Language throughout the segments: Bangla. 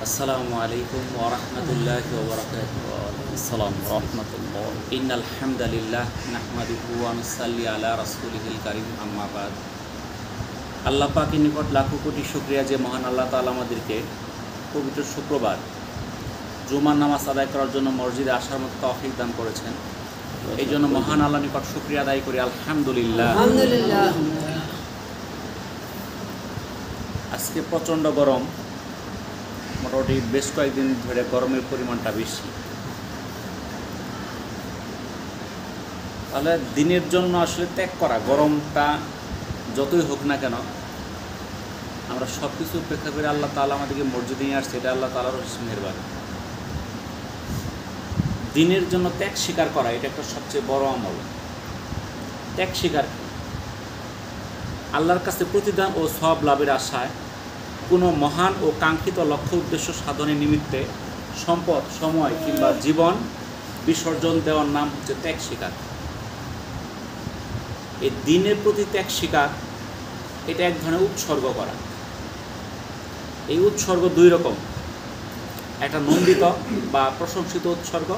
আসসালামু আলাইকুম ওয়া রাহমাতুল্লাহি ওয়া বারাকাতুহু। আসসালামু রাহমাতুল্লাহ। ইন্নাল হামদালিল্লাহ নাহমাদুহু ওয়া নুসাল্লি আলা রাসূলিহিল কারীম, আম্মা বাদ। আল্লাহ পাকের নিকট লাখো কোটি শুকরিয়া যে মহান আল্লাহ তাআলা আমাদেরকে পবিত্র শুক্রবার জুমার নামাজ আদায় করার জন্য মসজিদে আসার মতো তৌফিক দান করেছেন। এই জন্য মহান আল্লাহর নিকট শুকরিয়া আদায় করি, আলহামদুলিল্লাহ। আজকে প্রচণ্ড গরম, মোটামুটি বেশ কয়েকদিন ধরে গরমের পরিমাণটা বেশি। তাহলে দিনের জন্য আসলে ত্যাগ করা, গরমটা যতই হোক না কেন আমরা সব কিছু উপেক্ষা করে আল্লাহ তাআলা আমাদেরকে মসজিদে নিয়ে আসছে, এটা আল্লাহ তাআলার মেহেরবানি। দিনের জন্য ত্যাগ স্বীকার করা এটা একটা সবচেয়ে বড় আমল। ত্যাগ স্বীকার আল্লাহর কাছে প্রতিদান ও সওয়াব লাভের আশায় কোনো মহান ও কাঙ্ক্ষিত লক্ষ্য উদ্দেশ্য সাধনের নিমিত্তে সম্পদ, সময় কিংবা জীবন বিসর্জন দেওয়ার নাম হচ্ছে ত্যাগ স্বীকার। এই দিনের প্রতি ত্যাগ স্বীকার এটা এক ধরনের উৎসর্গ করা। এই উৎসর্গ দুই রকম, একটা নন্দিত বা প্রশংসিত উৎসর্গ,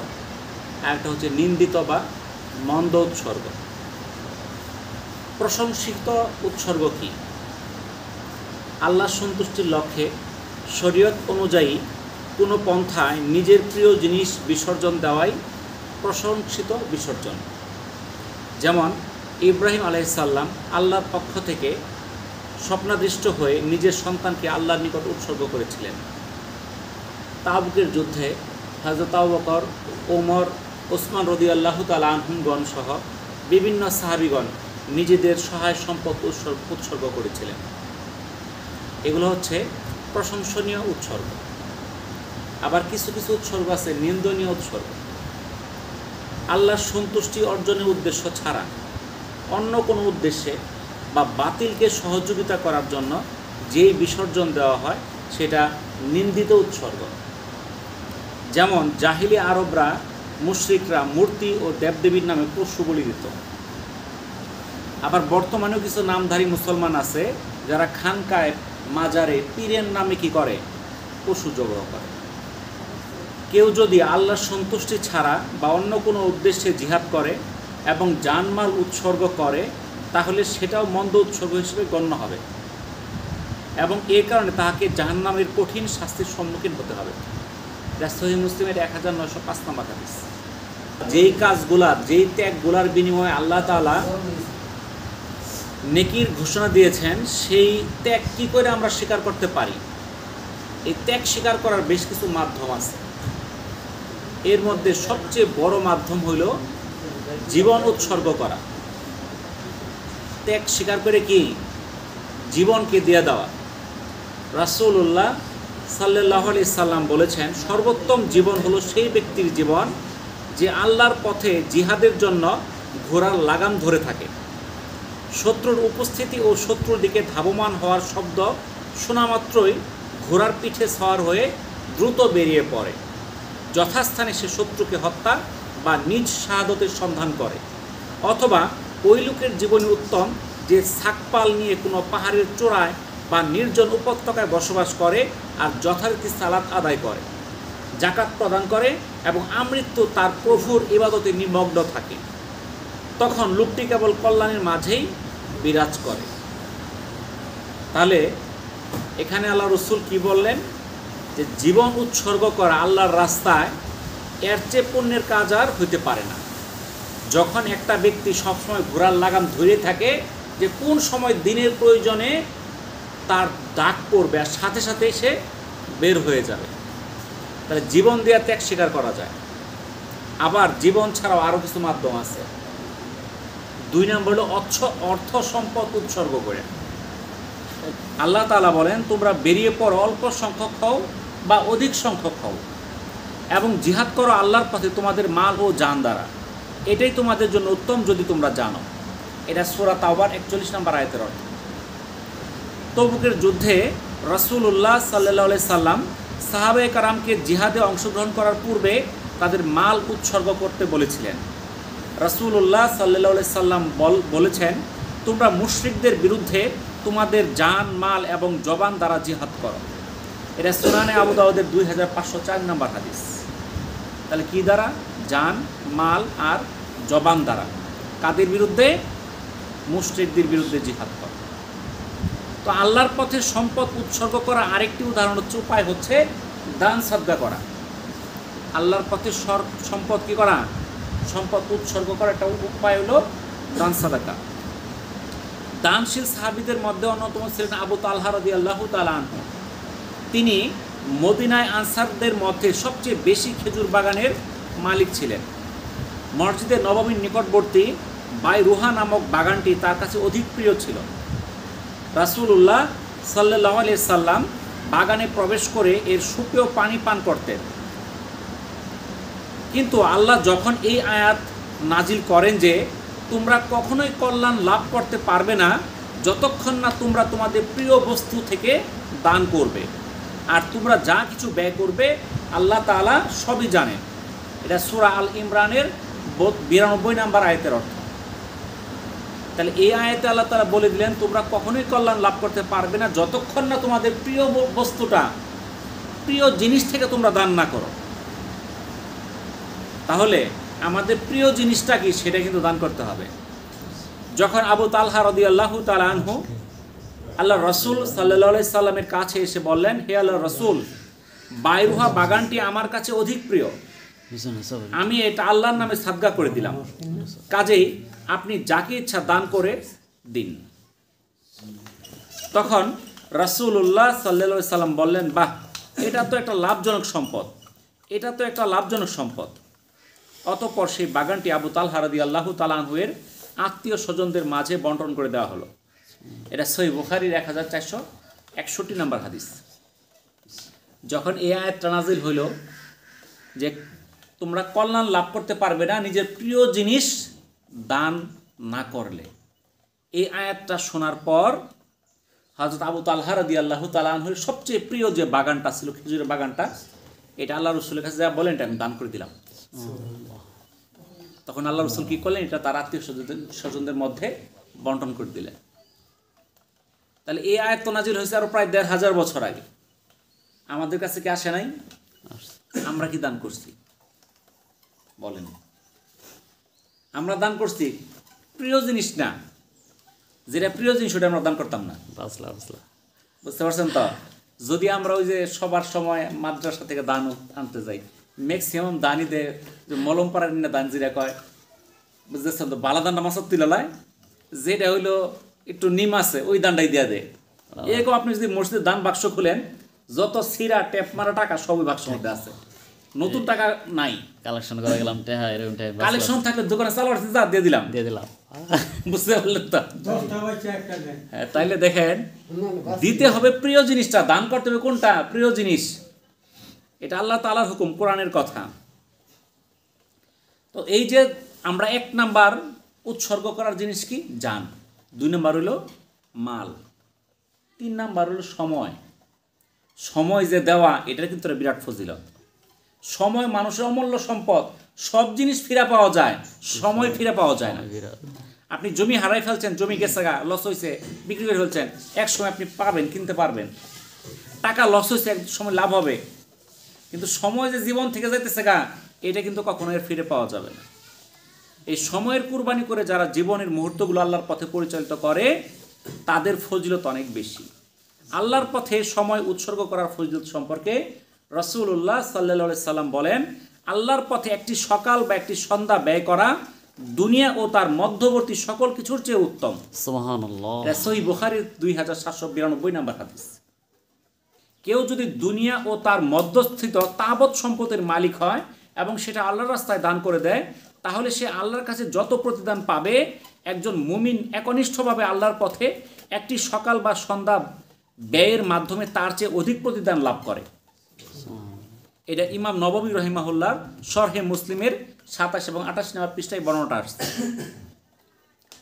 আর একটা হচ্ছে নিন্দিত বা মন্দ উৎসর্গ। প্রশংসিত উৎসর্গ কি? আল্লাহর সন্তুষ্টির লক্ষ্যে শরীয়ত অনুযায়ী কোনো পন্থায় নিজের প্রিয় জিনিস বিসর্জন দেওয়াই প্রশংসিত বিসর্জন। যেমন ইব্রাহিম আলাইহিস সালাম আল্লাহর পক্ষ থেকে স্বপ্নাদৃষ্ট হয়ে নিজের সন্তানকে আল্লাহর নিকট উৎসর্গ করেছিলেন। তাবুকের যুদ্ধে হযরত আবু বকর, ওমর, ওসমান রাদিয়াল্লাহু তাআলা আনহুমগণ সহ বিভিন্ন সাহাবীগণ নিজেদের সহায় সম্পদ উৎসর্গ করেছিলেন। এগুলো হচ্ছে প্রশংসনীয় উৎসর্গ। আবার কিছু কিছু উৎসর্গ আছে নিন্দনীয় উৎসর্গ। আল্লাহর সন্তুষ্টি অর্জনের উদ্দেশ্য ছাড়া অন্য কোনো উদ্দেশ্যে বা বাতিলকে সহযোগিতা করার জন্য যেই বিসর্জন দেওয়া হয় সেটা নিন্দিত উৎসর্গ। যেমন জাহিলি আরবরা, মুশরিকরা মূর্তি ও দেবদেবীর নামে পশু বলি দিত। আবার বর্তমানেও কিছু নামধারী মুসলমান আছে যারা খানকায়, মাজারে, পীরের নামে কি করে? পশু জবাহ করে। কেউ যদি আল্লাহর সন্তুষ্টি ছাড়া বা অন্য কোনো উদ্দেশ্যে জিহাদ করে এবং জানমাল উৎসর্গ করে তাহলে সেটাও মন্দ উৎসর্গ হিসেবে গণ্য হবে এবং এ কারণে তাহাকে জাহান্নামের কঠিন শাস্তির সম্মুখীন হতে হবে। সহিহ মুসলিমের 1905 নম্বর হাদিস। যেই কাজগুলার, যেই ত্যাগগুলার বিনিময়ে আল্লাহ তাআলা নেকির ঘোষণা দিয়েছেন, সেই ত্যাগ কী করে আমরা স্বীকার করতে পারি? এই ত্যাগ স্বীকার করার বেশ কিছু মাধ্যম আছে। এর মধ্যে সবচেয়ে বড় মাধ্যম হইল জীবন উৎসর্গ করা। ত্যাগ স্বীকার করে কি? জীবনকে দিয়ে দেওয়া। রাসূলুল্লাহ সাল্লাল্লাহু আলাইহি সাল্লাম বলেছেন, সর্বোত্তম জীবন হলো সেই ব্যক্তির জীবন যে আল্লাহর পথে জিহাদের জন্য ঘোড়ার লাগাম ধরে থাকে। শত্রুর উপস্থিতি ও শত্রুর দিকে ধাবমান হওয়ার শব্দ শোনামাত্রই ঘোড়ার পিঠে সওয়ার হয়ে দ্রুত বেরিয়ে পড়ে। যথাস্থানে সে শত্রুকে হত্যা বা নিজ শাহাদতের সন্ধান করে। অথবা ওই লোকের জীবনে উত্তম যে ছাকপাল নিয়ে কোনো পাহাড়ের চূড়ায় বা নির্জন উপত্যকায় বসবাস করে আর যথারীতি সালাত আদায় করে, যাকাত প্রদান করে এবং আমৃত্যু তার প্রভুর ইবাদতে নিমগ্ন থাকে। তখন লোকটি কেবল কল্যাণের মাঝেই বিরাজ করে। তাহলে এখানে আল্লাহ রসুল কি বললেন? যে জীবন উৎসর্গ করা আল্লাহর রাস্তায়, এর চেয়ে পুণ্যের কাজ আর হইতে পারে না। যখন একটা ব্যক্তি সবসময় ঘোড়ার লাগাম ধরে থাকে যে কোন সময় দিনের প্রয়োজনে তার ডাক পড়বে আর সাথে সাথে সে বের হয়ে যাবে, তাহলে জীবন দেওয়া ত্যাগ স্বীকার করা যায়। আবার জীবন ছাড়াও আরও কিছু মাধ্যম আছে। 2 নম্বর হলো অর্থ সম্পদ উৎসর্গ করে। আল্লাহ তাআলা বলেন, তোমরা বেরিয়ে পড়ো, অল্প সংখ্যক হও বা অধিক সংখ্যক হও, এবং জিহাদ করো আল্লাহর পথে তোমাদের মাল ও জান দ্বারা। এটাই তোমাদের জন্য উত্তম যদি তোমরা জানো। এটা সূরা তাওবার 41 নম্বর আয়াতের অর্থ। তবুকের যুদ্ধে রাসূলুল্লাহ সাল্লাল্লাহু আলাইহি সাল্লাম সাহাবায়ে কারামকে জিহাদে অংশগ্রহণ করার পূর্বে তাদের মাল উৎসর্গ করতে বলেছিলেন। রাসূলুল্লাহ সাল্লাল্লাহু আলাইহি সাল্লাম বলেছেন, তোমরা মুশরিকদের বিরুদ্ধে তোমাদের জান, মাল এবং জবান দ্বারা জিহাদ করো এটা সুনানে আবু দাউদের 2504 নম্বর হাদিস। তাহলে কি দ্বারা? জান, মাল আর জবান দ্বারা। কাদের বিরুদ্ধে? মুশরিকদের বিরুদ্ধে জিহাদ করা। তো আল্লাহর পথে সম্পদ উৎসর্গ করা আরেকটি উদাহরণ হচ্ছে, উপায় হচ্ছে দান সাদকা করা। আল্লাহর পথে সম্পদ কি করা? সম্পদ উৎসর্গ করা একটা উপায় হলো দান সাদাকা। দানশীল সাহাবীদের মধ্যে অন্যতম ছিলেন আবু তালহা রাদিয়াল্লাহু তাআলা আনহু। তিনি মদিনায় আনসারদের মধ্যে সবচেয়ে বেশি খেজুর বাগানের মালিক ছিলেন। মসজিদে নববীর নিকটবর্তী বাইরুহা নামক বাগানটি তার কাছে অধিক প্রিয় ছিল। রাসূলুল্লাহ সাল্লাল্লাহু আলাইহি সাল্লাম বাগানে প্রবেশ করে এর সুপেয় পানি পান করতেন। কিন্তু আল্লাহ যখন এই আয়াত নাজিল করেন যে তোমরা কখনোই কল্যাণ লাভ করতে পারবে না যতক্ষণ না তোমরা তোমাদের প্রিয় বস্তু থেকে দান করবে, আর তোমরা যা কিছু ব্যয় করবে আল্লাহ তাআলা সবই জানেন। এটা সূরা আল ইমরানের 92 নম্বর আয়াতের অর্থ। তাহলে এই আয়াতে আল্লাহ তাআলা বলে দিলেন তোমরা কখনোই কল্যাণ লাভ করতে পারবে না যতক্ষণ না তোমাদের প্রিয় বস্তুটা, প্রিয় জিনিস থেকে তোমরা দান না করো। তাহলে আমাদের প্রিয় জিনিসটা কি সেটা কিন্তু দান করতে হবে। যখন আবু তালহা রাদিয়াল্লাহু তাআলা আনহু আল্লাহ রাসূল সাল্লাল্লাহু আলাইহি সাল্লামের কাছে এসে বললেন, হে আল্লাহ রাসূল, বাইরুহা বাগানটি আমার কাছে অধিক প্রিয়, আমি এটা আল্লাহর নামে সাদকা করে দিলাম, কাজেই আপনি যাকে ইচ্ছা দান করে দিন। তখন রাসূলুল্লাহ সাল্লাল্লাহু আলাইহি সাল্লাম বললেন, বাহ, এটা তো একটা লাভজনক সম্পদ, এটা তো একটা লাভজনক সম্পদ। অতঃপর সেই বাগানটি আবু তালহা রাদিয়াল্লাহু তাআলা আনহুর আত্মীয় স্বজনদের মাঝে বন্টন করে দেওয়া হলো। এটা সহিহ বুখারীর 1461 নম্বর হাদিস। যখন এই আয়াতটা নাজিল হইল যে তোমরা কল্যাণ লাভ করতে পারবে না নিজের প্রিয় জিনিস দান না করলে, এই আয়াতটা শোনার পর হযরত আবু তালহা রাদিয়াল্লাহু তাআলা আনহুর সবচেয়ে প্রিয় যে বাগানটা ছিল, খেজুরের বাগানটা, এটা আল্লাহ রাসূলের কাছে যা বলেন এটা আমি দান করে দিলাম। তখন আল্লাহ রাসূল কি করলেন? এটা তার আত্মীয় স্বজনদের মধ্যে বন্টন করে দিলেন। তাহলে এই আয়াত তো নাজিল হয়েছে আরো প্রায় 1500 বছর আগে। আমাদের কাছে কি আসে নাই? আমরা কি দান করছি? বলেন। আমরা দান করছি প্রিয় জিনিস না, যেটা প্রিয় জিনিস ওটা আমরা দান করতাম না। বুঝতে পারছেন তো? যদি আমরা ওই যে সবার সময় মাদ্রাসা থেকে দান আনতে যাই, ম্যাক্সিমাম দানি দে যে মলম পাড়ার না দান যেটা কয়, বুঝতেছেন তো, বালা দানটা মাসব তুলালায়, যেটা হইলো একটু নিম আছে ওই দানটাই দিয়া দেয়। এরকম আপনি যদি মসজিদের দান বাক্স খুলেন, যত সিরা টেপ মারা টাকা সবই বাক্সের মধ্যে আছে, নতুন টাকা নাই। কালেকশন করে গেলাম, কালেকশন থাকলে দোকানে চালু আসছে, যা দিয়ে দিলাম। বুঝতে পারলেন তো? হ্যাঁ, তাইলে দেখেন দিতে হবে প্রিয় জিনিসটা, দান করতে হবে কোনটা? প্রিয় জিনিস। এটা আল্লাহ তাআলার হুকুম, কোরআনের কথা। তো এই যে আমরা 1 নাম্বার উৎসর্গ করার জিনিস কি? জান। 2 নাম্বার হলো মাল। 3 নাম্বার হলো সময়। সময় যে দেওয়া, এটার কিন্তু বিরাট ফজিলত। সময় মানুষের অমূল্য সম্পদ। সব জিনিস ফিরে পাওয়া যায়, সময় ফিরে পাওয়া যায় না। আপনি জমি হারাই ফেলছেন, জমি গেছে গা, লস হয়েছে, বিক্রি করে ফেলছেন, এক সময় আপনি পাবেন, কিনতে পারবেন। টাকা লস হয়েছে, এক সময় লাভ হবে, কিন্তু সময় যে জীবন থেকে যাইতেছে গা, এটা কিন্তু কখনো এর ফিরে পাওয়া যাবে না। এই সময়ের কুরবানি করে যারা জীবনের মুহূর্তগুলো আল্লাহর পথে পরিচালিত করে, তাদের ফজিলত অনেক বেশি। আল্লাহর পথে সময় উৎসর্গ করার ফজিলত সম্পর্কে রাসূলুল্লাহ সাল্লাল্লাহু আলাইহি সাল্লাম বলেন, আল্লাহর পথে একটি সকাল বা একটি সন্ধ্যা ব্যয় করা দুনিয়া ও তার মধ্যবর্তী সকল কিছুর চেয়ে উত্তম। সুবহানাল্লাহ। এটা সহিহ বুখারীর 2792 নম্বর হাদিস। কেউ যদি দুনিয়া ও তার মধ্যস্থিত তাবৎ সম্পদের মালিক হয় এবং সেটা আল্লাহর রাস্তায় দান করে দেয়, তাহলে সে আল্লাহর কাছে যত প্রতিদান পাবে, একজন মুমিন একনিষ্ঠভাবে আল্লাহর পথে একটি সকাল বা সন্ধ্যা ব্যয়ের মাধ্যমে তার চেয়ে অধিক প্রতিদান লাভ করে। এটা ইমাম নববী রাহিমাহুল্লাহর শরহে মুসলিমের 27 এবং 28 নম্বর পৃষ্ঠায় বর্ণনাটা আসছে।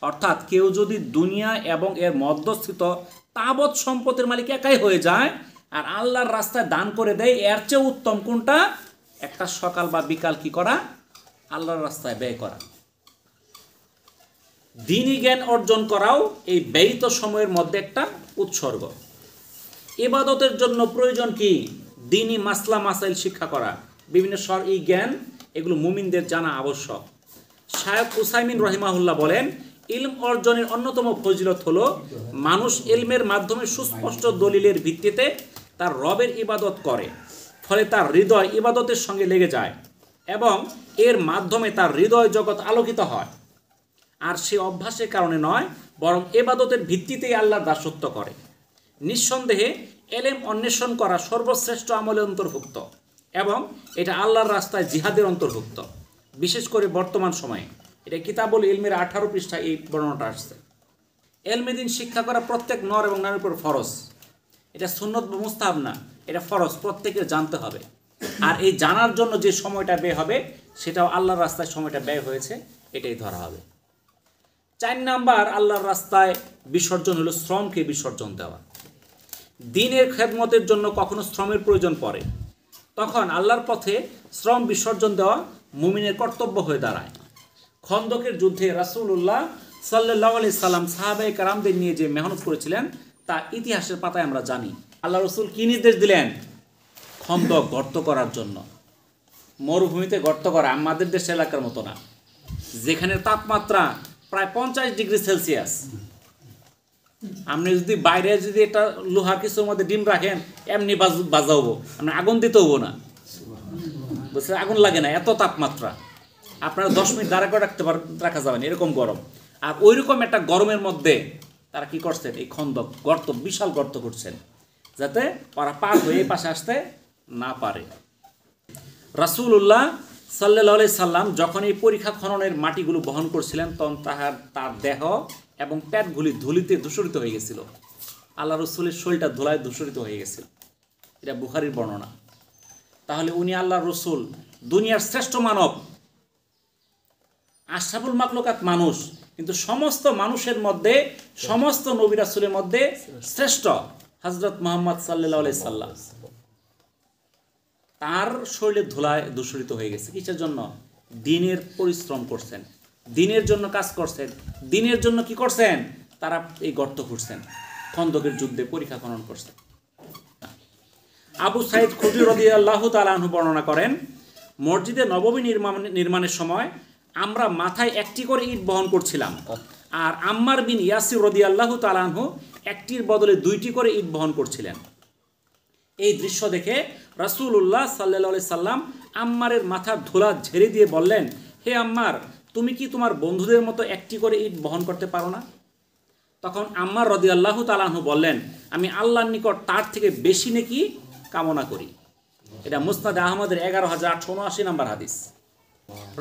অর্থাৎ কেউ যদি দুনিয়া এবং এর মধ্যস্থিত তাবৎ সম্পদের মালিক একাই হয়ে যায় আর আল্লাহর রাস্তায় দান করে দেয়, এর চেয়ে উত্তম কোনটা? একটা সকাল বা বিকাল কি করা? আল্লাহর রাস্তায় ব্যয় করা। দ্বীনি জ্ঞান অর্জন করাও এই ব্যয়িত সময়ের মধ্যে একটা উৎসর্গ। ইবাদতের জন্য প্রয়োজন কি? দ্বীনি মাসলা মাসাইল শিক্ষা করা, বিভিন্ন শরঈ জ্ঞান, এগুলো মুমিনদের জানা আবশ্যক। শায়খ উসাইমিন রহিমাহুল্লাহ বলেন, ইলম অর্জনের অন্যতম ফজিলত হলো মানুষ ইলমের মাধ্যমে সুস্পষ্ট দলিলের ভিত্তিতে তার রবের ইবাদত করে, ফলে তার হৃদয় ইবাদতের সঙ্গে লেগে যায় এবং এর মাধ্যমে তার হৃদয় জগৎ আলোকিত হয়। আর সে অভ্যাসের কারণে নয়, বরং ইবাদতের ভিত্তিতেই আল্লাহর দাসত্ব করে। নিঃসন্দেহে এলেম অন্বেষণ করা সর্বশ্রেষ্ঠ আমলের অন্তর্ভুক্ত এবং এটা আল্লাহর রাস্তায় জিহাদের অন্তর্ভুক্ত, বিশেষ করে বর্তমান সময়ে। এটা কিতাবুল ইলমের 18 পৃষ্ঠায় এই বর্ণনাটা আসছে। এলমে দ্বীন শিক্ষা করা প্রত্যেক নর এবং নারীর উপর ফরজ। এটা সুন্নত বা মুস্তাহাব না, এটা ফরজ, প্রত্যেকের জানতে হবে। আর এই জানার জন্য যে সময়টা ব্যয় হবে সেটাও আল্লাহর রাস্তায় সময়টা ব্যয় হয়েছে, এটাই ধরা হবে। 4 নাম্বার আল্লাহর রাস্তায় বিসর্জন হলো শ্রমকে বিসর্জন দেওয়া। দ্বীনের খেদমতের জন্য কখনো শ্রমের প্রয়োজন পড়ে, তখন আল্লাহর পথে শ্রম বিসর্জন দেওয়া মুমিনের কর্তব্য হয়ে দাঁড়ায়। খন্দকের যুদ্ধে রাসূলুল্লাহ সাল্লাল্লাহু আলাইহি সাল্লাম সাহাবায়ে কেরামদের নিয়ে যে মেহনত করেছিলেন তা ইতিহাসের পাতায় আমরা জানি। আল্লাহ রসুল কী নির্দেশ দিলেন? খন্দক, গর্ত করার জন্য। মরুভূমিতে গর্ত করা, আমাদের দেশের এলাকার মতো না, যেখানে তাপমাত্রা প্রায় 50 ডিগ্রি সেলসিয়াস। আপনি যদি বাইরে যদি একটা লোহার কিছুর মধ্যে ডিম রাখেন, এমনি বাজাবো, আপনি আগুন দিতে হবো না, বুঝছেন? আগুন লাগে না, এত তাপমাত্রা। আপনারা 10 মিনিট দাঁড়া করে রাখা যাবে না, এরকম গরম। আর ওইরকম একটা গরমের মধ্যে তারা কি করছেন? এই খন্দক, গর্ত, বিশাল গর্ত করছেন, যাতে ওরা পার হয়ে এই পাশে আসতে না পারে। রাসূলুল্লাহ সাল্লাল্লাহু আলাইহি সাল্লাম যখন এই পরীক্ষা খননের মাটিগুলো বহন করছিলেন, তখন তার দেহ এবং পেটগুলি ধুলিতে ধূসরিত হয়ে গেছিল। আল্লাহ রসুলের শরীরটা ধুলায় ধূসরিত হয়ে গেছিল। এটা বুখারীর বর্ণনা। তাহলে উনি আল্লাহ রসুল, দুনিয়ার শ্রেষ্ঠ মানব, আশরাফুল মাখলুকাত মানুষ, কিন্তু সমস্ত মানুষের মধ্যে, সমস্ত নবী রাসূলের মধ্যে শ্রেষ্ঠ হযরত মুহাম্মদ সাল্লাল্লাহু আলাইহি সাল্লাম। তার শরীরে ধুলায় দূষিত হয়ে গেছে। কিসের জন্য? দ্বীনের পরিশ্রম করছেন, দ্বীনের জন্য কাজ করছেন, দ্বীনের জন্য কি করছেন? তারা এই গর্ত খুঁড়ছেন, খন্দকের যুদ্ধে পরীক্ষা খনন করছেন। আবু সাঈদ খুদরি রাদিয়াল্লাহু তাআলা আনহু বর্ণনা করেন, মসজিদে নববী নির্মাণের সময় আমরা মাথায় একটি করে ইট বহন করছিলাম, আর আম্মার বিন ইয়াসির রাদিয়াল্লাহু তাআলা আনহু একটির বদলে 2টি করে ইট বহন করছিলেন। এই দৃশ্য দেখে রাসূলুল্লাহ সাল্লাল্লাহু আলাইহি সাল্লাম আম্মারের মাথার ধুলা ঝেড়ে দিয়ে বললেন, হে আম্মার, তুমি কি তোমার বন্ধুদের মতো একটি করে ইট বহন করতে পারো না? তখন আম্মার রাদিয়াল্লাহু তাআলা আনহু বললেন, আমি আল্লাহর নিকট তার থেকে বেশি নেকি কামনা করি। এটা মুসনাদ আহমদের 11879 নম্বর হাদিস।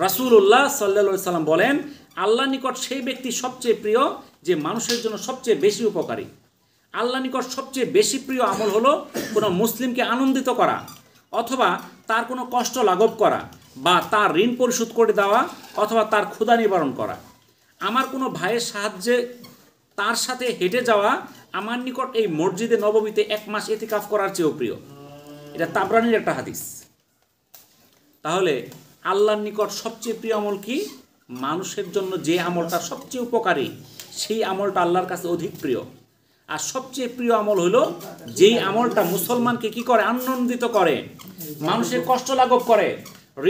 রাসূলুল্লাহ সাল্লাল্লাহু আলাইহি সাল্লাম বলেন, আল্লাহর নিকট সেই ব্যক্তি সবচেয়ে প্রিয় যে মানুষের জন্য সবচেয়ে বেশি উপকারী। আল্লাহর নিকট সবচেয়ে বেশি প্রিয় আমল হলো কোনো মুসলিমকে আনন্দিত করা, অথবা তার কোনো কষ্ট লাঘব করা, বা তার ঋণ পরিশোধ করে দেওয়া, অথবা তার ক্ষুধা নিবারণ করা। আমার কোনো ভাইয়ের সাহায্যে তার সাথে হেঁটে যাওয়া আমার নিকট এই মসজিদে নববীতে 1 মাস ইতিকাফ করার চেয়েও প্রিয়। এটা তাবরানির একটা হাদিস। তাহলে আল্লাহর নিকট সবচেয়ে প্রিয় আমল কি? মানুষের জন্য যে আমলটা সবচেয়ে উপকারী, সেই আমলটা আল্লাহর কাছে অধিক প্রিয়। আর সবচেয়ে প্রিয় আমল হলো যেই আমলটা মুসলমানকে কি করে? আনন্দিত করে, মানুষের কষ্ট লাঘব করে,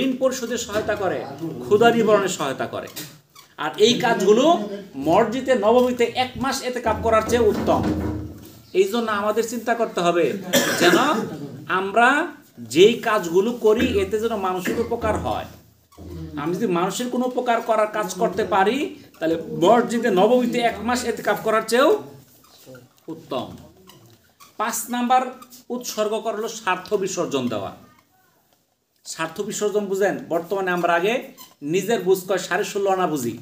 ঋণ পরিশোধে সহায়তা করে, ক্ষুধা নিবারণে সহায়তা করে। আর এই কাজগুলো মসজিদে নববীতে 1 মাস ইতিকাফ করার চেয়ে উত্তম। এই জন্য আমাদের চিন্তা করতে হবে যেন আমরা যেই কাজগুলো করি এতে যেন মানুষের উপকার হয়। আমি যদি মানুষের কোনো উপকার করার কাজ করতে পারি, তাহলে মসজিদে নববীতে 1 মাস ইতিকাফ করার চেয়েও উত্তম। 5 নাম্বার উৎসর্গ করা হলো স্বার্থ বিসর্জন দেওয়া। স্বার্থ বিসর্জন বুঝেন? বর্তমানে আমরা আগে নিজের বুঝ কয় 16.5 আনা বুঝি,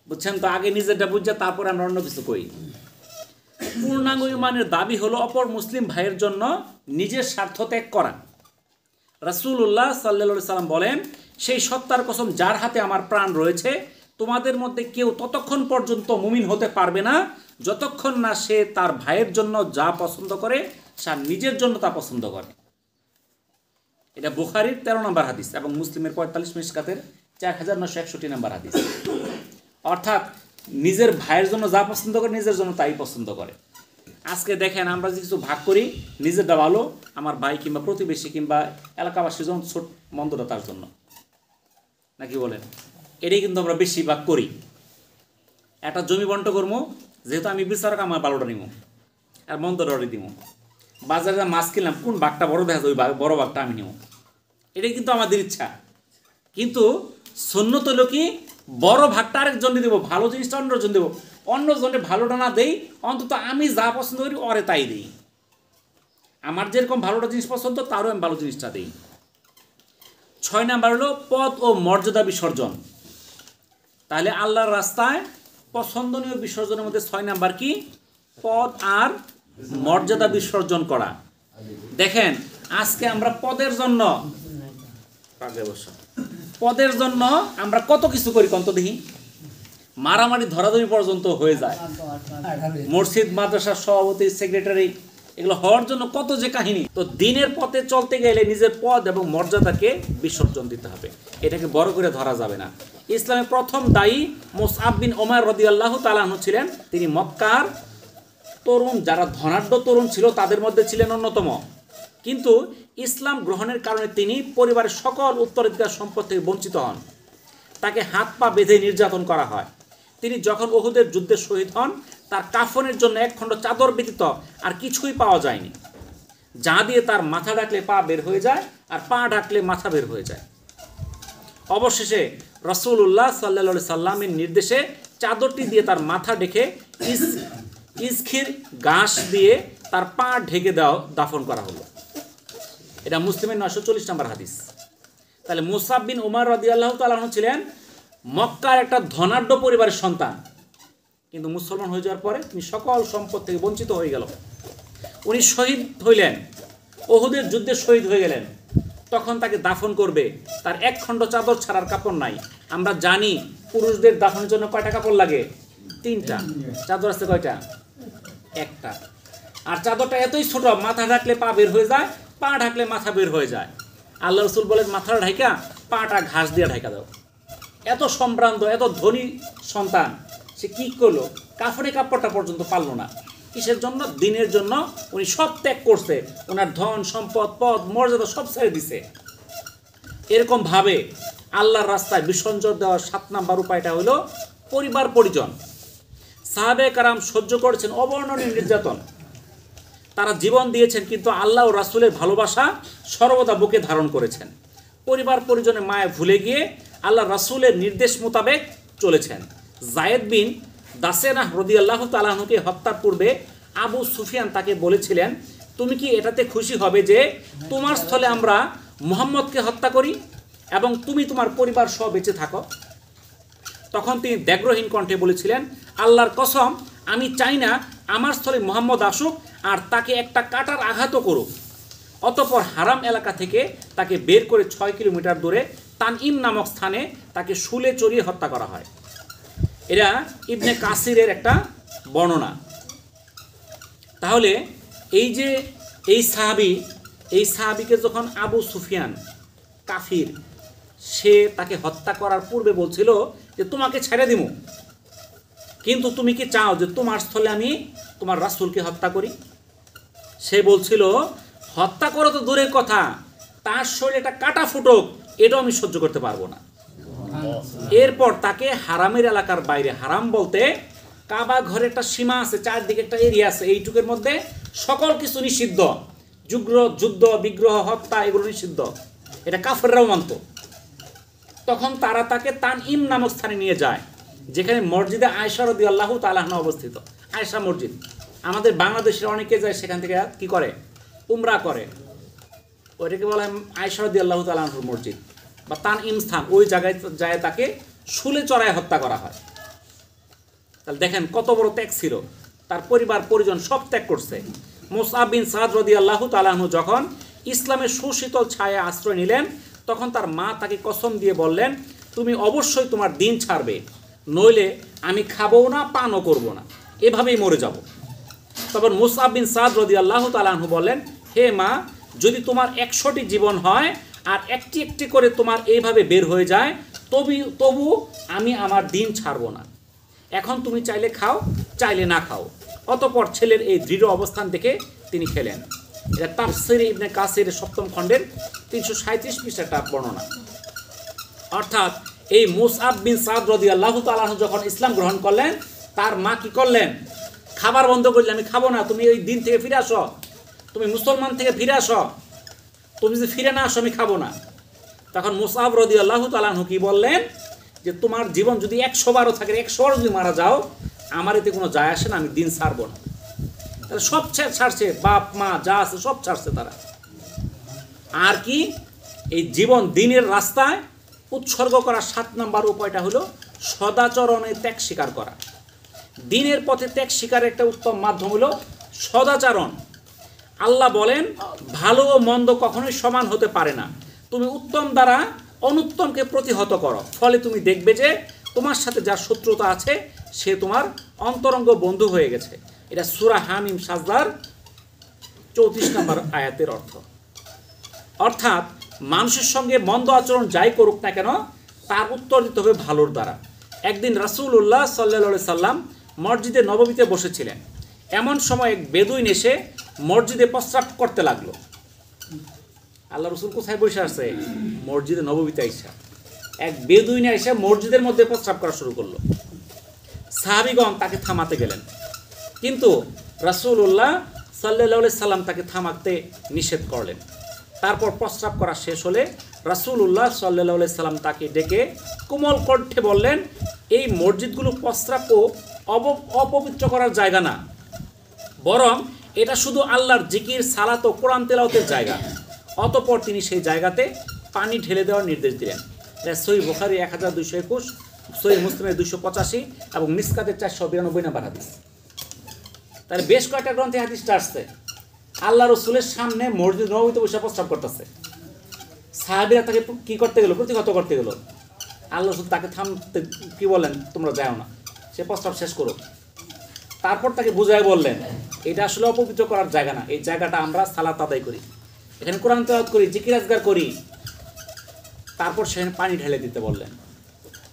বুঝছেন তো? আগে নিজেরটা বুঝছে, তারপরে আমরা অন্য কিছু কই। পূর্ণাঙ্গ ঈমানের দাবি হলো অপর মুসলিম ভাইয়ের জন্য নিজের স্বার্থ ত্যাগ করা। রাসূলুল্লাহ সাল্লাল্লাহু আলাইহি সাল্লাম বলেন, সেই সত্তার কসম যার হাতে আমার প্রাণ রয়েছে, তোমাদের মধ্যে কেউ ততক্ষণ পর্যন্ত মুমিন হতে পারবে না যতক্ষণ না সে তার ভাইয়ের জন্য যা পছন্দ করে সে নিজের জন্য তা পছন্দ করে। এটা বুখারীর 13 নম্বর হাদিস এবং মুসলিমের 45 মিশকাতের 4961 নম্বর হাদিস। অর্থাৎ নিজের ভাইয়ের জন্য যা পছন্দ করে নিজের জন্য তাই পছন্দ করে। আজকে দেখেন আমরা যে কিছু ভাগ করি, নিজেরটা ভালো, আমার ভাই কিংবা প্রতিবেশী কিংবা এলাকাবাসীর জন্য ছোট মন্দটা তার জন্য, নাকি বলেন? এটাই কিন্তু আমরা বেশি ভাগ করি। একটা জমি বন্ট করবো, যেহেতু আমি বিচারক আমার ভালোটা নিব আর মন্দটা দিব। বাজারে মাছ কিনলাম, কোন ভাগটা বড় দেখা যায় ওই বড় ভাগটা আমি নিব, এটাই কিন্তু আমাদের ইচ্ছা। কিন্তু সুন্নত হলো কি, বড় ভাগটা আরেকজন দেবো, ভালো জিনিসটা অন্যজন দেবো, অন্যজনে ভালোটা না দেই, অন্তত আমি যা পছন্দ করি ওরে তাই দিই। আমার যেরকম ভালোটা জিনিস পছন্দ তারও আমি ভালো জিনিসটা দিই। 6 নাম্বার হলো পদ ও মর্যাদা বিসর্জন। তাহলে আল্লাহর রাস্তায় পছন্দনীয় বিসর্জনের মধ্যে 6 নাম্বার কি? পদ আর মর্যাদা বিসর্জন করা। দেখেন আজকে আমরা পদের জন্য আমরা কত কিছু করি কত দেখি, মারামারি ধরাধরি পর্যন্ত হয়ে যায়। মসজিদ মাদ্রাসার সভাপতি, সেক্রেটারি, এগুলো হওয়ার জন্য কত যে কাহিনী। তো দিনের পথে চলতে গেলে নিজের পদ এবং মর্যাদাকে বিসর্জন দিতে হবে, এটাকে বড় করে ধরা যাবে না। ইসলামের প্রথম দায়ী মুসআব বিন উমাইর রাদিয়াল্লাহু তাআলা আনহু ছিলেন। তিনি মক্কার তরুণ, যারা ধনাঢ্য তরুণ ছিল তাদের মধ্যে ছিলেন অন্যতম। কিন্তু ইসলাম গ্রহণের কারণে তিনি পরিবারের সকল উত্তরাধিকার সম্পদ থেকে বঞ্চিত হন। তাকে হাত পা বেঁধে নির্যাতন করা হয়। তিনি যখন উহুদের যুদ্ধে শহীদ হন, তার কাফনের জন্য এক খণ্ড চাদর ব্যতীত আর কিছুই পাওয়া যায়নি, যা দিয়ে তার মাথা ঢাকলে পা বের হয়ে যায় আর পা ঢাকলে মাথা বের হয়ে যায়। অবশেষে রাসূলুল্লাহ সাল্লাল্লাহু আলাইহি সাল্লামের নির্দেশে চাদরটি দিয়ে তার মাথা ঢেকে ইসখির ঘাস দিয়ে তার পা ঢেকে দাফন করা হলো। এটা মুসলিমের 940 নম্বর হাদিস। তাহলে মুসআব বিন উমাইর রাদিয়াল্লাহু তাআলা আনহু ছিলেন মক্কার একটা ধনাঢ্য পরিবারের সন্তান, কিন্তু মুসলমান হয়ে যাওয়ার পরে তিনি সকল সম্পদ থেকে বঞ্চিত হয়ে গেল। উনি শহীদ হইলেন, উহুদের যুদ্ধে শহীদ হয়ে গেলেন। তখন তাকে দাফন করবে, তার এক খণ্ড চাদর ছাড়ার কাপড় নাই। আমরা জানি পুরুষদের দাফনের জন্য কয়টা কাপড় লাগে? 3টা। চাদর আছে কয়টা? একটা। আর চাদরটা এতই ছোট, মাথা ঢাকলে পা বের হয়ে যায়, পা ঢাকলে মাথা বের হয়ে যায়। আল্লাহ রাসূল বলেন মাথাটা ঢাকা, পাটা ঘাস দিয়ে ঢাকা দাও। এত সম্ভ্রান্ত, এত ধনী সন্তান, সে কি করলো? কাফনে কাপড়টা পর্যন্ত পারলো না। কিসের জন্য? দিনের জন্য। উনি সব ত্যাগ করছে, ওনার ধন সম্পদ, পদ, মর্যাদা সব ছেড়ে দিছে। এরকম ভাবে আল্লাহর রাস্তায় বিসর্জন দেওয়ার 7 নাম্বার উপায়টা হলো পরিবার পরিজন। সাহাবায়ে কারাম সহ্য করেছেন অবর্ণনীয় নির্যাতন, তারা জীবন দিয়েছেন, কিন্তু আল্লাহ ও রাসূলের ভালোবাসা সর্বদা বুকে ধারণ করেছেন। পরিবার পরিজনের মায়া ভুলে গিয়ে আল্লাহ রাসূলের নির্দেশ মোতাবেক চলেছেন। যায়েদ বিন দাসেনাহ রাদিয়াল্লাহু তাআলা আনহুকে হত্যার পূর্বে আবু সুফিয়ান তাকে বলেছিলেন, তুমি কি এটাতে খুশি হবে যে তোমার স্থলে আমরা মুহাম্মদকে হত্যা করি এবং তুমি তোমার পরিবার সহ বেঁচে থাকো? তখন তিনি ব্যগ্রহীন কণ্ঠে বলেছিলেন, আল্লাহর কসম, আমি চাই না আমার স্থলে মুহাম্মদ আসুক আর তাকে একটা কাঁটার আঘাতও করুক। অতঃপর হারাম এলাকা থেকে তাকে বের করে 6 কিলোমিটার দূরে তানঈম নামক স্থানে তাকে শুলে চড়িয়ে হত্যা করা হয়। এরা ইবনে কাসিরের একটা বর্ণনা। তাহলে এই যে এই সাহাবীকে যখন আবু সুফিয়ান কাফির, সে তাকে হত্যা করার পূর্বে বলছিল যে তোমাকে ছেড়ে দিব, কিন্তু তুমি কি চাও যে তোমার স্থলে আমি তোমার রাসূলকে হত্যা করি? সে বলছিল হত্যা করো তো দূরের কথা, তার শরীরে একটা কাটা ফুটুক এটাও আমি সহ্য করতে পারবো না। এরপর তাকে হারামের এলাকার বাইরে, হারাম বলতে কাবা ঘরে একটা সীমা আছে, চারদিকে একটা এরিয়া আছে, এইটুকের মধ্যে সকল কিছু নিষিদ্ধ, যুদ্ধ বিগ্রহ হত্যা এগুলো নিষিদ্ধ, এটা কাফেররাও মানত। তখন তারা তাকে তানঈম নামক স্থানে নিয়ে যায়, যেখানে মসজিদে আয়েশা রাদিয়াল্লাহু তাআলা আনহা অবস্থিত। আয়েশা মসজিদ, আমাদের বাংলাদেশের অনেকে যায় সেখান থেকে কি করে? উমরা করে। ওইটাকে বলা হয় আয়েশা রাদিয়াল্লাহু তাআলা আনহার মসজিদ বা তানঈম স্থান। ওই জায়গায় যায় তাকে শুলে চড়ায় হত্যা করা হয়। তাহলে দেখেন কত বড় ত্যাগ ছিল, তার পরিবার পরিজন সব ত্যাগ করছে। মুসআব বিন সাদ রাদিয়াল্লাহু তাআলা আনহু যখন ইসলামের সুশীতল ছায়া আশ্রয় নিলেন, তখন তার মা তাকে কসম দিয়ে বললেন, তুমি অবশ্যই তোমার দিন ছাড়বে, নইলে আমি খাবো না, পানও করব না, এভাবেই মরে যাব। তখন মুসআব বিন সাদ রাদিয়াল্লাহু তাআলা আনহু বললেন, হে মা, যদি তোমার 100টি জীবন হয় আর একটি একটি করে তোমার এইভাবে বের হয়ে যায়, তবু আমি আমার দিন ছাড়ব না। এখন তুমি চাইলে খাও, চাইলে না খাও, অতঃপর ছেলের এই দৃঢ় অবস্থান দেখে তিনি খেলেন। এটা তাফসীর ইবনে কাসির 7ম খণ্ডের 337 পৃষ্ঠার একটা বর্ণনা। অর্থাৎ এই মুসআব বিন সাদ রাদিয়াল্লাহু তাআলা আনহু যখন ইসলাম গ্রহণ করলেন, তার মা কি করলেন? খাবার বন্ধ করলেন, আমি খাবো না, তুমি এই দিন থেকে ফিরে আসো, তুমি মুসলমান থেকে ফিরে আসো, তুমি যদি ফিরে না আসো আমি খাবো না। তখন মুসআব রাদিয়াল্লাহু তাআলা আনহু কি বললেন যে তোমার জীবন যদি 100 বারও থাকে, 100 বার যদি মারা যাও, আমার এতে কোনো যায় আসে না, আমি দিন ছাড়বো না। তাহলে সব ছাড়ছে, বাপ মা যা আছে সব ছাড়ছে তারা। আর কি এই জীবন দিনের রাস্তায় উৎসর্গ করার 7 নম্বর উপায়টা হলো সদাচরণে ত্যাগ স্বীকার করা। দিনের পথে ত্যাগ স্বীকারের একটা উত্তম মাধ্যম হলো সদাচরণ। আল্লাহ বলেন ভালো ও মন্দ কখনোই সমান হতে পারে না, তুমি উত্তম দ্বারা অনুত্তমকে প্রতিহত করো, ফলে তুমি দেখবে যে তোমার সাথে যার শত্রুতা আছে সে তোমার অন্তরঙ্গ বন্ধু হয়ে গেছে। এটা সূরা হামিম সাজদার 34 নম্বর আয়াতের অর্থ। অর্থাৎ মানুষের সঙ্গে মন্দ আচরণ যাই করুক না কেন, তার উত্তর দিতে হবে ভালোর দ্বারা। একদিন রাসূলুল্লাহ সাল্লাল্লাহু আলাইহি সাল্লাম মসজিদে নববীতে বসেছিলেন। এমন সময় এক বেদুইন এসে মসজিদে প্রস্রাব করতে লাগলো। আল্লাহ রসুল কোথায় বসে আছে? মসজিদে নববীতে আইসা এক বেদুইন এসে মসজিদের মধ্যে প্রস্রাব করা শুরু করলো। সাহাবীগণ তাকে থামাতে গেলেন, কিন্তু রাসূলুল্লাহ সাল্লাল্লাহু আলাইহি সাল্লাম তাকে থামাতে নিষেধ করলেন। তারপর প্রস্রাব করা শেষ হলে রাসূলুল্লাহ সাল্লাল্লাহু আলাইহি সাল্লাম তাকে ডেকে কোমল কণ্ঠে বললেন, এই মসজিদগুলো প্রস্রাব ও অপবিত্র করার জায়গা না, বরং এটা শুধু আল্লাহর জিকির, সালাত ও কোরআন তেলাওয়াতের জায়গা। অতঃপর তিনি সেই জায়গাতে পানি ঢেলে দেওয়ার নির্দেশ দিলেন। সহিহ বুখারী 1221, সহিহ মুসলিমের 285 এবং মিসকাতের 492 নম্বর হাদিস। তাহলে বেশ কয়েকটা গ্রন্থে হাদিসটা আসছে। আল্লাহ রসুলের সামনে মসজিদ নববীতে বসে প্রস্রাব করতেছে, সাহাবীরা তাকে কি করতে গেল? প্রতিহত করতে গেল। আল্লাহ রসুল তাকে থামতে কি বললেন? তোমরা যাও না, সে প্রস্রাব শেষ করো। তারপর তাকে বুঝায় বললেন এটা আসলে অপবিত্র করার জায়গা না, এই জায়গাটা আমরা সালাত আদায় করি, এখানে কোরআন তেলাওয়াত করি, জিকির আজগার করি। তারপর সেখানে পানি ঢেলে দিতে বললেন।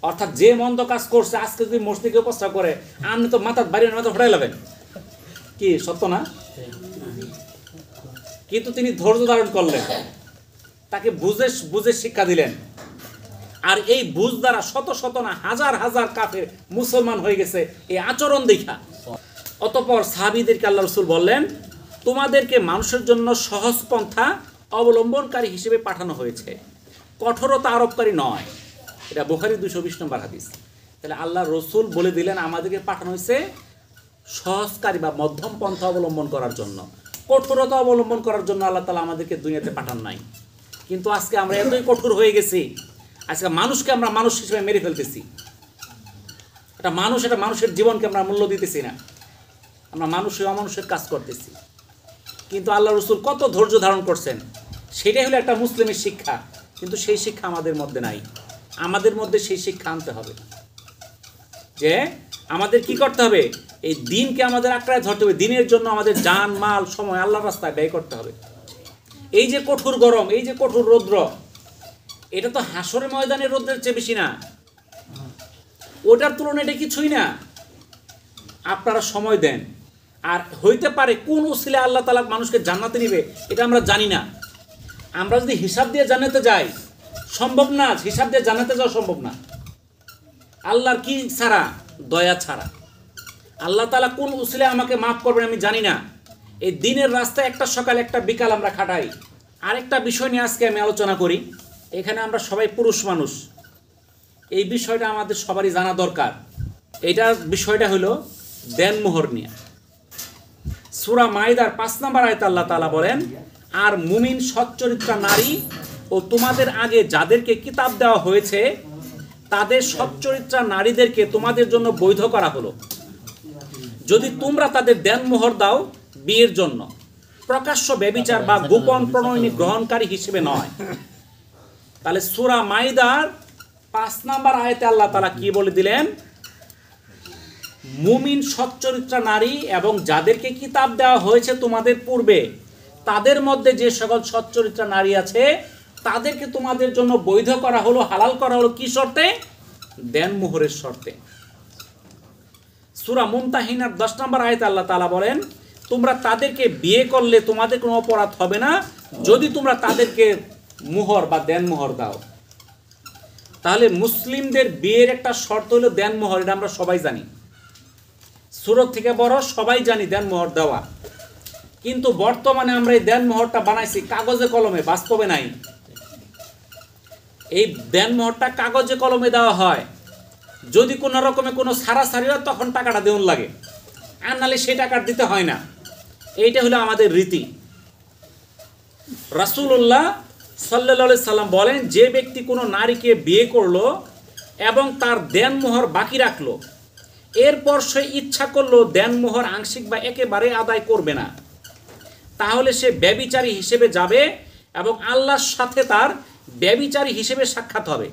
অর্থাৎ যে মন্দ কাজ করছে, আজকে যদি মসজিদে কেউ প্রস্রাব করে, আপনি তো মাথার বাড়ি মাথা ফোটাই নেবেন, কি সত্য না? কিন্তু তিনি ধৈর্য ধারণ করলেন, তাকে বুঝে শিক্ষা দিলেন। আর এই বুঝ দ্বারা শত শত না হাজার হাজার কাফের মুসলমান হয়ে গেছে এই আচরণ দেখা। অতঃপর সাহাবীদেরকে আল্লাহ রসুল বললেন, তোমাদেরকে মানুষের জন্য সহজ পন্থা অবলম্বনকারী হিসেবে পাঠানো হয়েছে, কঠোরতা আরোপকারী নয়। এটা বুখারী 220 নম্বর হাদিস। তাহলে আল্লাহ রসুল বলে দিলেন আমাদেরকে পাঠানো হয়েছে সহজকারী বা মধ্যম পন্থা অবলম্বন করার জন্য, কঠোরতা অবলম্বন করার জন্য আল্লাহ তাআলা আমাদেরকে দুনিয়াতে পাঠান নাই। কিন্তু আজকে আমরা এতই কঠোর হয়ে গেছি, আজকে মানুষকে আমরা মানুষ হিসেবে মেরে ফেলতেছি। এটা মানুষের জীবনকে আমরা মূল্য দিতেছি না, আমরা অমানুষের কাজ করতেছি। কিন্তু আল্লাহ রসুল কত ধৈর্য ধারণ করছেন, সেটাই হলো একটা মুসলিমের শিক্ষা। কিন্তু সেই শিক্ষা আমাদের মধ্যে নাই। আমাদের মধ্যে সেই শিক্ষা আনতে হবে যে আমাদের কি করতে হবে, এই দিনকে আমাদের আঁকড়ায় ধরতে হবে, দিনের জন্য আমাদের জান মাল সময় আল্লাহর রাস্তায় ব্যয় করতে হবে। এই যে কঠোর গরম, এই যে কঠোর রৌদ্র, এটা তো হাসরের ময়দানের রৌদ্রের চেয়ে বেশি না, ওটার তুলনায় এটা কিছুই না। আপনারা সময় দেন, আর হইতে পারে কোন উসিলায় আল্লাহ তাআলা মানুষকে জান্নাতে নিবে এটা আমরা জানি না। আমরা যদি হিসাব দিয়ে জান্নাতে যাই, সম্ভব না, হিসাব দিয়ে জান্নাতে যাওয়া সম্ভব না। আল্লাহর কি ছাড়া? দয়া ছাড়া। আল্লাহ তাআলা কোন উসিলায় আমাকে মাফ করবেন আমি জানি না। এই দিনের রাস্তায় একটা সকাল একটা বিকাল আমরা খাটাই। আরেকটা বিষয় নিয়ে আজকে আমি আলোচনা করি। এখানে আমরা সবাই পুরুষ মানুষ, এই বিষয়টা আমাদের সবারই জানা দরকার। এইটার বিষয়টা হলো দেনমোহর নিয়ে। সূরা মাইদার 5 নম্বর আয়াতে আল্লাহ তাআলা বলেন, আর মুমিন সচ্চরিত্রা নারী ও তোমাদের আগে যাদেরকে কিতাব দেওয়া হয়েছে তাদের সচ্চরিত্রা নারীদেরকে তোমাদের জন্য বৈধ করা হলো, যদি তোমরা তাদের দেনমোহর দাও বিয়ের জন্য, প্রকাশ্য ব্যভিচার বা গোপন প্রণয়নী গ্রহণকারী হিসেবে নয়। তাহলে সূরা মাইদার 5 নম্বর আয়াতে আল্লাহ তাআলা কি বলে দিলেন? মুমিন সচ্চরিত্রা নারী এবং যাদেরকে কিতাব দেওয়া হয়েছে তোমাদের পূর্বে, তাদের মধ্যে যে সকল সচ্চরিত্রা নারী আছে তাদেরকে তোমাদের জন্য বৈধ করা হলো, হালাল করা হলো কি শর্তে? দেনমোহরের শর্তে। সূরা মুমতাহিনার 10 নম্বর আয়াতে আল্লাহ তাআলা বলেন, তোমরা তাদেরকে বিয়ে করলে তোমাদের কোনো অপরাধ হবে না যদি তোমরা তাদেরকে মোহর বা দেনমোহর দাও। তাহলে মুসলিমদের বিয়ের একটা শর্ত হলো দেনমোহর, এটা আমরা সবাই জানি, ছোট থেকে বড় সবাই জানি দেনমোহর দেওয়া। কিন্তু বর্তমানে আমরা এই দেনমোহরটা বানাইছি কাগজে কলমে, বাস্তবে নাই। এই দেনমোহরটা কাগজে কলমে দেওয়া হয়, যদি কোনো রকমে কোনো ছাড়াছাড়ি হয় তখন টাকাটা দেওয়ার লাগে, আর নাহলে সেই টাকা দিতে হয় না। এইটা হলো আমাদের রীতি। রাসূলুল্লাহ সাল্লাল্লাহু আলাইহি সাল্লাম বলেন, যে ব্যক্তি কোনো নারীকে বিয়ে করলো এবং তার দেনমোহর বাকি রাখলো, এরপর সে ইচ্ছা করলো দেনমোহর আংশিক বা একেবারে আদায় করবে না, তাহলে সে ব্যভিচারী হিসেবে যাবে এবং আল্লাহর সাথে তার ব্যভিচারী হিসেবে সাক্ষাৎ হবে।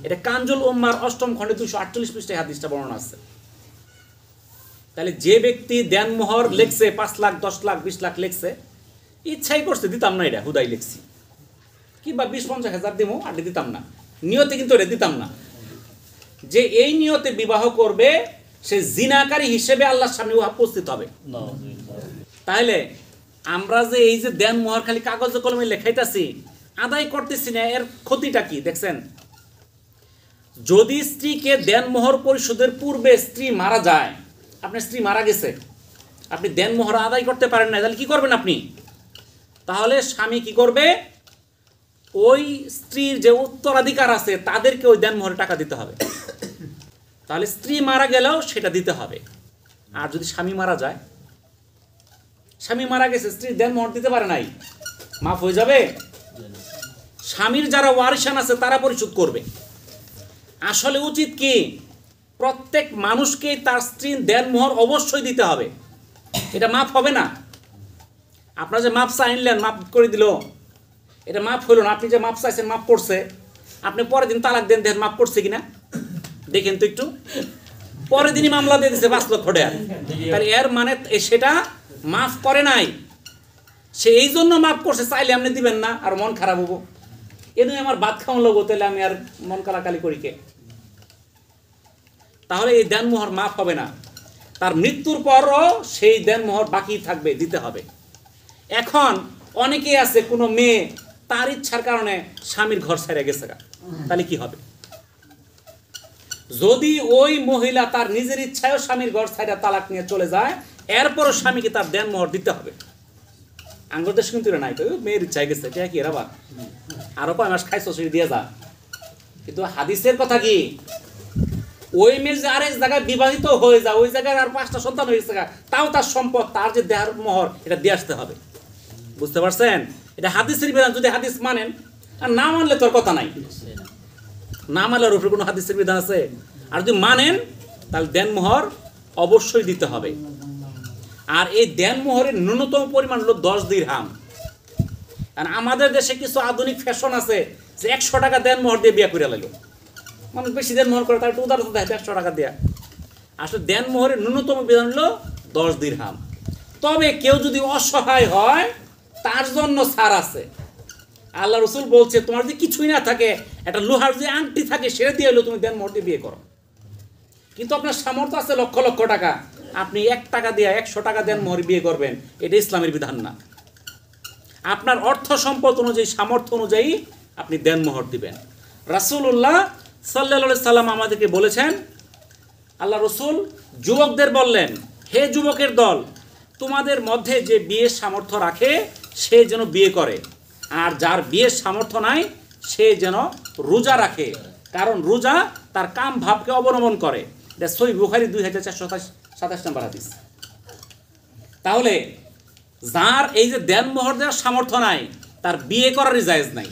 এটা কানজুল উম্মার 8ম খণ্ডে 248 পৃষ্ঠায় হাদিসটা বর্ণনা আছে। তাহলে যে ব্যক্তি দেনমোহর লিখছে 5 লাখ 10 লাখ 20 লাখ লিখছে, ইচ্ছাই করছে দিতাম না, এটা হুদাই লিখছি, কিংবা 20-50 হাজার দিমো আর দিতাম না, নিয়তে কিন্তু এটা দিতাম না। যে এই নিয়তে বিবাহ করবে সে জিনাকারী হিসেবে আল্লাহর সামনে উপস্থিত হবে। তাহলে আমরা যে এই যে দেনমোহর খালি কাগজে কলমে লেখাইতেছি, আদায় করতেছি না, এর ক্ষতিটা কি দেখছেন? যদি স্ত্রীকে দেনমোহর পরিশোধের পূর্বে স্ত্রী মারা যায়, আপনার স্ত্রী মারা গেছে, আপনি দেনমোহর আদায় করতে পারেন না, তাহলে কি করবেন আপনি? তাহলে স্বামী কি করবে? ওই স্ত্রীর যে উত্তরাধিকার আছে তাদেরকে ওই দেনমোহরে টাকা দিতে হবে। তাহলে স্ত্রী মারা গেলেও সেটা দিতে হবে। আর যদি স্বামী মারা যায়, স্বামী মারা গেছে, স্ত্রী দেনমোহর দিতে পারে নাই, মাফ হয়ে যাবে? স্বামীর যারা ওয়ারিসান আছে তারা পরিশোধ করবে। আসলে উচিত কি, প্রত্যেক মানুষকে তার স্ত্রীর দেনমোহর অবশ্যই দিতে হবে, এটা মাফ হবে না। আপনারা যে মাপ চাইলেন, মাফ করে দিল, এটা মাফ হইল না। আপনি যে মাপ চাইছেন মাফ করছে, আপনি পরের দিন তালাক দেন, দেখেন মাফ করছে কিনা, দেখেন তো একটু। পরের দিনই মামলা দিয়ে দিচ্ছে 5 লক্ষ টাকা, তাহলে এর মানে সেটা মাফ করে নাই, সে এই জন্য মাফ করছে, চাইলে আপনি দিবেন না আর মন খারাপ হবো, এদিকে আমার ভাত খাওয়ান লাগবো, তাহলে আমি আর মন কালাকালি করি কে? তাহলে এই দেনমোহর মাফ হবে না, তার মৃত্যুর পরও সেই দেনমোহর বাকি থাকবে, দিতে হবে। এখন অনেকেই আছে, কোনো মেয়ে তার ইচ্ছার কারণে স্বামীর ঘর ছেড়ে গেছে, তাহলে কি হবে? যদি ওই মহিলা তার নিজের ইচ্ছায়ও স্বামীর ঘর ছেড়ে তালাক নিয়ে চলে যায়, এরপরও স্বামীকে তার দেনমোহর দিতে হবে। আঙ্গুর দেশ কিন্তু নাই, তো মেয়ের ইচ্ছায় গেছে, এটা কি এরাবার আরো 5 মাস খাইছো সেই দিয়ে যা। কিন্তু হাদিসের কথা কি, ওই মেয়ের যে আরেক জায়গায় বিবাহিত হয়ে যায়, ওই জায়গায় আর 5টা সন্তান হয়ে গেছে, তাও তার সম্পদ, তার যে দেহার মোহর, এটা দিয়ে আসতে হবে। বুঝতে পারছেন? এটা হাদিসের বিধান। যদি হাদিস মানেন, আর না মানলে তোর কথা নাই, না মানলে ওর উপরে কোনো হাদিসের বিধান আছে? আর যদি মানেন তাহলে দেনমোহর অবশ্যই দিতে হবে। আর এই দেনমোহরের ন্যূনতম পরিমাণ হলো 10 দিরহাম। আর আমাদের দেশে কিছু আধুনিক ফ্যাশন আছে যে 100 টাকা দেনমোহর দিয়ে বিয়ে করে লাগলো, মানুষ বেশি দেনমোহর করে, তার একটু উদাহরণ দেয় 100 টাকা দেয়া। আসলে দেনমোহরের ন্যূনতম বিধান হলো 10 দিরহাম। তবে কেউ যদি অসহায় হয় তার জন্য ছাড় আছে। আল্লাহ রসুল বলছে, তোমার যদি কিছুই না থাকে, একটা লোহার যে আংটি থাকে সেটা দিয়ে হলো তুমি দেনমোহর দিয়ে বিয়ে করো। কিন্তু আপনার সামর্থ্য আছে লক্ষ লক্ষ টাকা, আপনি 1 টাকা দিয়ে 100 টাকা দেনমোহর বিয়ে করবেন, এটা ইসলামের বিধান না। আপনার অর্থ সম্পদ অনুযায়ী, সামর্থ্য অনুযায়ী আপনি দেনমোহর দিবেন। রাসূলুল্লাহ সাল্লাল্লাহু আলাইহি সাল্লাম আমাদেরকে বলেছেন, আল্লাহ রসুল যুবকদের বললেন, হে যুবকের দল, তোমাদের মধ্যে যে বিয়ের সামর্থ্য রাখে সে যেন বিয়ে করে, আর যার বিয়ের সামর্থ্য নাই সে যেন রোজা রাখে, কারণ রোজা তার কাম ভাবকে অবলম্বন করে। এটা সহিহ বুখারী 2427 নম্বর হাদিস। তাহলে যার এই যে দেনমোহর দেওয়ার সামর্থ্য নাই, তার বিয়ে করারই জায়েজ নাই।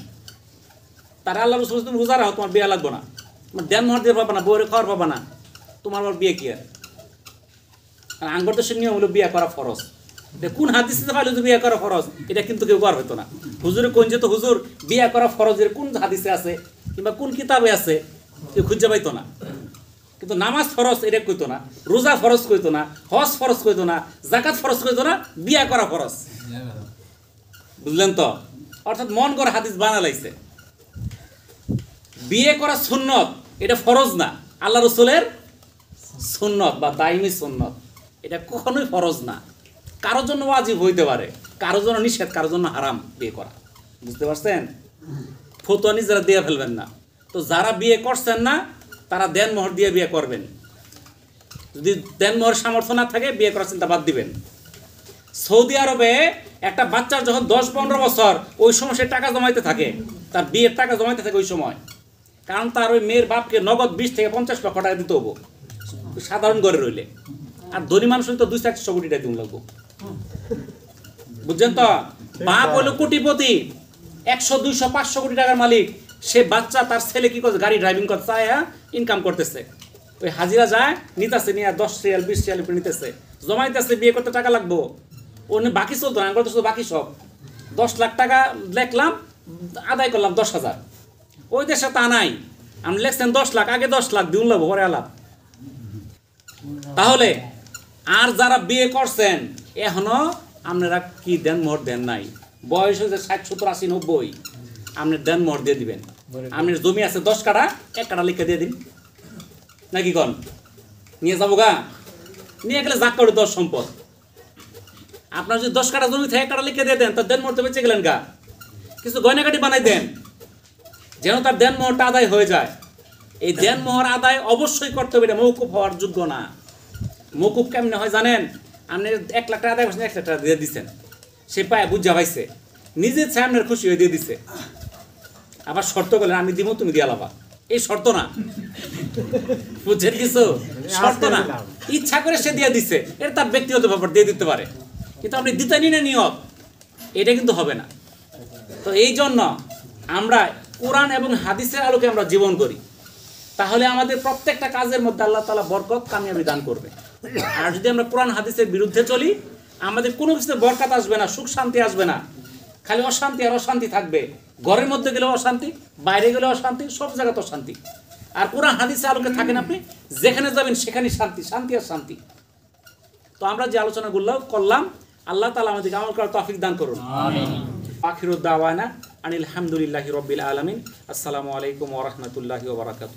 তার আল্লাহ রসুল, তুমি রোজা রাখো, তোমার বিয়ে লাগবে না, তোমার দেনমোহর দিয়ে পাবা না, বউরে খাওয়ার পাবা না, তোমার আবার বিয়ে কি? আর আঙ্গর দেশের নিয়ম হলো বিয়ে করা ফরজ। কোন হাদিসে পাইলে বিয়ে করা ফরজ, এটা কিন্তু কেউ করা হতো না। হুজুরে কোন যেত, হুজুর বিয়ে করা ফরজের কোন হাদিসে আছে কিংবা কোন কিতাবে আছে, কেউ খুঁজে পাইতো না। কিন্তু নামাজ ফরজ এটা কইতো না, রোজা ফরজ কইতো না, হজ ফরজ কইতো না, যাকাত ফরজ কইতো না, বিয়ে করা ফরজ। বুঝলেন তো? অর্থাৎ মন করে হাদিস বানালাইছে। বিয়ে করা সুন্নত, এটা ফরজ না, আল্লাহ রসুলের সুন্নত বা দাইমি সুন্নত, এটা কখনোই ফরজ না। কারোর জন্য ওয়াজিব হইতে পারে, কারোর জন্য নিষেধ, কারোর জন্য হারাম বিয়ে করা। বুঝতে পারছেন? ফতোয়া নিজেরা দিয়ে ফেলবেন না। তো যারা বিয়ে করছেন না তারা দেনমোহর দিয়ে বিয়ে করবেন। যদি দেনমোহর সামর্থ্য না থাকে বিয়ে করার চিন্তা বাদ দিবেন। সৌদি আরবে একটা বাচ্চার যখন 10-15 বছর, ওই সময় সে টাকা জমাইতে থাকে, তার বিয়ের টাকা জমাইতে থাকে ওই সময়। কারণ তার ওই মেয়ের বাপকে নগদ 20 থেকে 50 লক্ষ টাকা দিতে হবো সাধারণ ঘরে রইলে। আর ধনী মানুষ তো 200-400 কোটি টাকা দিন লাগবো। বুঝছেন তো? বাপ হইলো কোটিপতি, 100-200-500 কোটি টাকার মালিক। সে বাচ্চা তার ছেলে কি করছে, গাড়ি ড্রাইভিং করতে চায়, ইনকাম করতেছে, ওই হাজিরা যায় নিতেছে, নিয়ে 10 রিয়াল 20 রিয়াল উপরে নিতেছে, জমাইতেছে, বিয়ে করতে টাকা লাগবো। অন্য বাকি চলতো না, করতেছে বাকি সব 10 লাখ টাকা লেখলাম, আদায় করলাম 10,000। ওই দেশে তা নাই, আমি লেখছেন 10 লাখ, আগে 10 লাখ দিন লাগবো, পরে আলাপ। তাহলে আর যারা বিয়ে করছেন এখনো আপনারা কি দেনমোহর দেন নাই, বয়স হয়েছে 60, 70, 80, 90, আপনি দেনমোহর দিয়ে দিবেন। আপনার জমি আছে 10 কাঠা, 1 কাঠা লিখে দিয়ে দিন, নাকি কন? নিয়ে যাবো গা, নিয়ে গেলে জাক করে 10 সম্পদ। আপনার যদি 10 কাঠা জমি থেকে 1 কাঠা লিখে দিয়ে দেন, তার দেনমোহর তো বেঁচে গেলেন গা। কিছু গয়নাকাটি বানাই দেন যেন তার দেনমোহরটা আদায় হয়ে যায়। এই দেনমোহর আদায় অবশ্যই করতে হবে, এটা মৌকুফ হওয়ার যোগ্য না। মৌকুফ কেমনে হয় জানেন? আপনি 1 লাখ টাকা আদায় করছেন, 1 লাখ টাকা দিয়ে দিচ্ছেন, সে পায় বুঝা পাইছে, নিজের সামনের খুশি হয়ে দিয়ে দিচ্ছে। আবার শর্ত করলেন আমি দিব, তুমি দিয়ে আলাবা, এই শর্ত না। বুঝছেন কিছু? শর্ত না, ইচ্ছা করে সে দিয়ে দিচ্ছে, এটা তার ব্যক্তিগত ব্যাপার, দিয়ে দিতে পারে। কিন্তু আপনি দিতে নিনে নিয়ত, এটা কিন্তু হবে না। তো এই জন্য আমরা কোরআন এবং হাদিসের আলোকে আমরা জীবন করি, তাহলে আমাদের প্রত্যেকটা কাজের মধ্যে আল্লাহ তাআলা বরকত, কামিয়াবি দান করবে। আর যদি আমরা কোরআন হাদিসের বিরুদ্ধে চলি, আমাদের কোনো কিছুতে বরকত আসবে না, সুখ শান্তি আসবে না, খালি অশান্তি আর অশান্তি থাকবে। ঘরের মধ্যে গেলেও অশান্তি, বাইরে গেলেও অশান্তি, সব জায়গাতে অশান্তি। আর কোরআন হাদিসের আলোকে থাকেন আপনি, যেখানে যাবেন সেখানেই শান্তি, শান্তি আর শান্তি। তো আমরা যে আলোচনাগুলো করলাম, আল্লাহ তাআলা আমাদেরকে আমল করার তৌফিক দান করুন। আমিন। আখিরুদ দাওয়ানা আনিল হামদুলিল্লাহি রাব্বিল আলামিন। আসসালামু আলাইকুম ওয়া রাহমাতুল্লাহি ওয়া বারাকাতুহু।